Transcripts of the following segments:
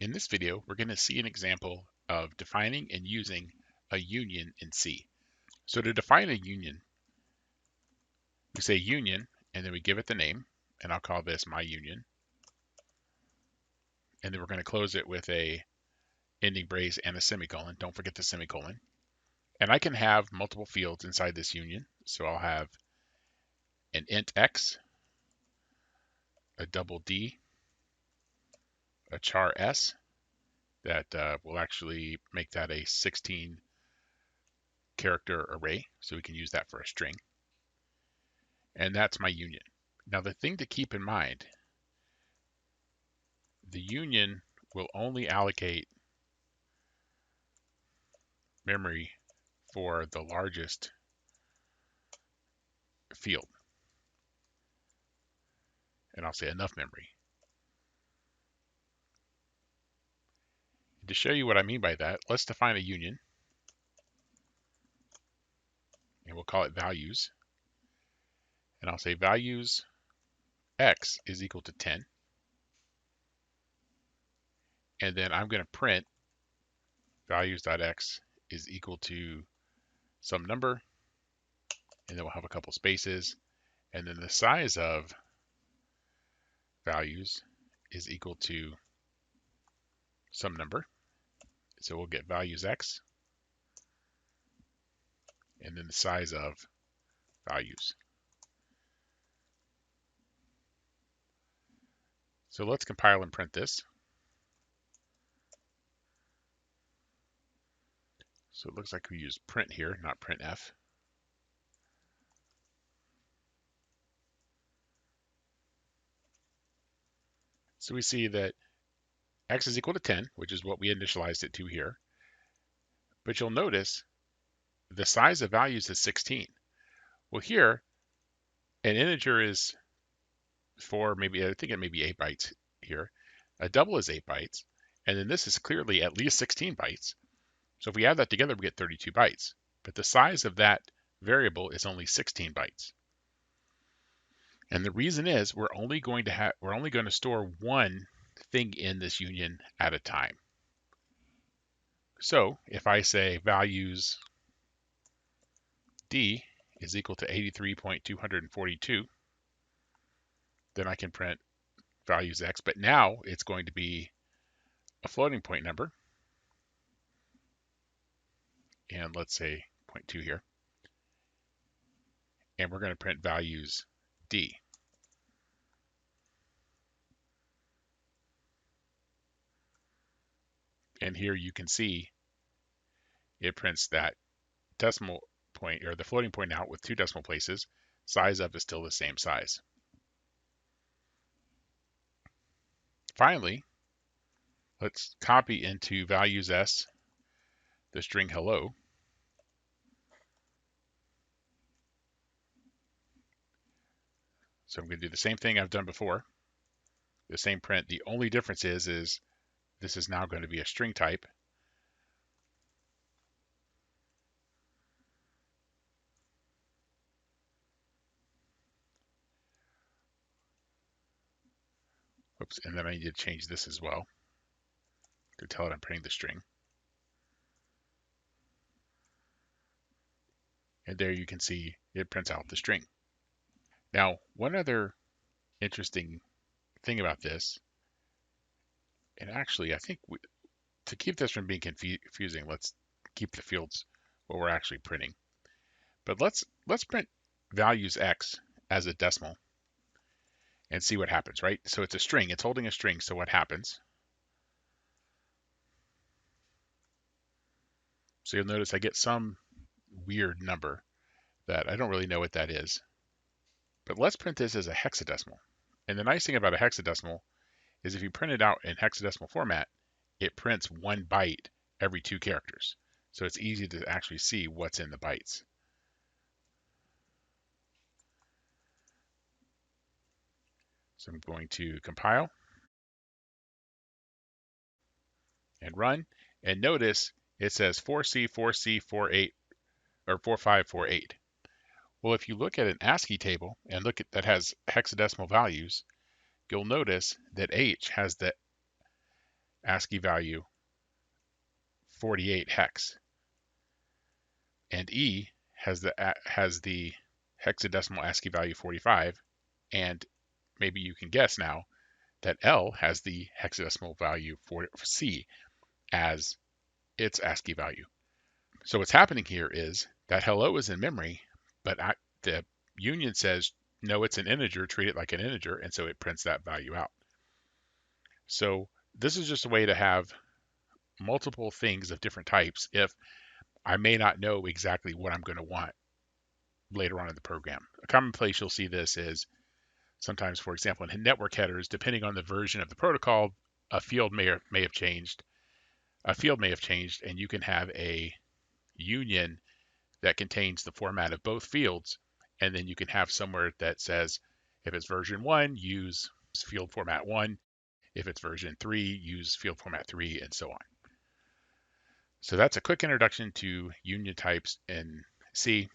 In this video, we're going to see an example of defining and using a union in C. So to define a union, we say union, and then we give it the name, and I'll call this my union. And then we're going to close it with a ending brace and a semicolon. Don't forget the semicolon. And I can have multiple fields inside this union. So I'll have an int x, a double D, a char s, that will actually make that a 16 character array. So we can use that for a string. And that's my union. Now the thing to keep in mind, the union will only allocate memory for the largest field. And I'll say enough memory. To show you what I mean by that, let's define a union. And we'll call it values. And I'll say values x is equal to 10. And then I'm going to print values.x is equal to some number. And then we'll have a couple spaces. And then the size of values is equal to some number. So we'll get values x. And then the size of values. So let's compile and print this. So it looks like we use print here, not printf. So we see that x is equal to 10, which is what we initialized it to here. But you'll notice the size of values is 16. Well, here, an integer is 4, maybe I think it may be 8 bytes here. A double is 8 bytes. And then this is clearly at least 16 bytes. So if we add that together, we get 32 bytes. But the size of that variable is only 16 bytes. And the reason is we're only going to store one thing in this union at a time. So if I say values D is equal to 83.242, then I can print values x, but now it's going to be a floating point number. And let's say 0.2 here. And we're going to print values D. And here you can see it prints that decimal point, or the floating point out with 2 decimal places. Size of is still the same size. Finally, let's copy into values s the string hello. So I'm going to do the same thing I've done before. The same print. The only difference is this is now going to be a string type. Oops, and then I need to change this as well to tell it I'm printing the string. And there you can see it prints out the string. Now, one other interesting thing about this, and actually I think to keep this from being confusing, let's keep the fields what we're actually printing. But let's print values x as a decimal and see what happens, right? So it's a string, it's holding a string, so what happens? So you'll notice I get some weird number that I don't really know what that is. But let's print this as a hexadecimal. And the nice thing about a hexadecimal is if you print it out in hexadecimal format, it prints 1 byte every 2 characters. So it's easy to actually see what's in the bytes. So I'm going to compile and run. And notice it says 4C, 4C, 48, or 4548. Well, if you look at an ASCII table and look at that has hexadecimal values, you'll notice that H has the ASCII value 48 hex, and E has the hexadecimal ASCII value 45, and maybe you can guess now that L has the hexadecimal value for C as its ASCII value. So what's happening here is that hello is in memory, but the union says, no, it's an integer, treat it like an integer, and so it prints that value out. So this is just a way to have multiple things of different types if I may not know exactly what I'm going to want later on in the program. A common place you'll see this is sometimes, for example, in network headers, depending on the version of the protocol, a field may have changed. A field may have changed, and you can have a union that contains the format of both fields, and then you can have somewhere that says, if it's version 1, use field format 1. If it's version 3, use field format 3, and so on. So that's a quick introduction to union types in C.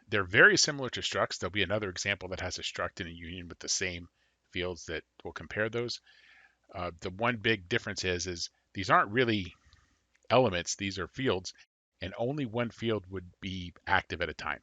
They're very similar to structs. There'll be another example that has a struct and a union with the same fields that will compare those. The one big difference is these aren't really elements, these are fields, and only one field would be active at a time.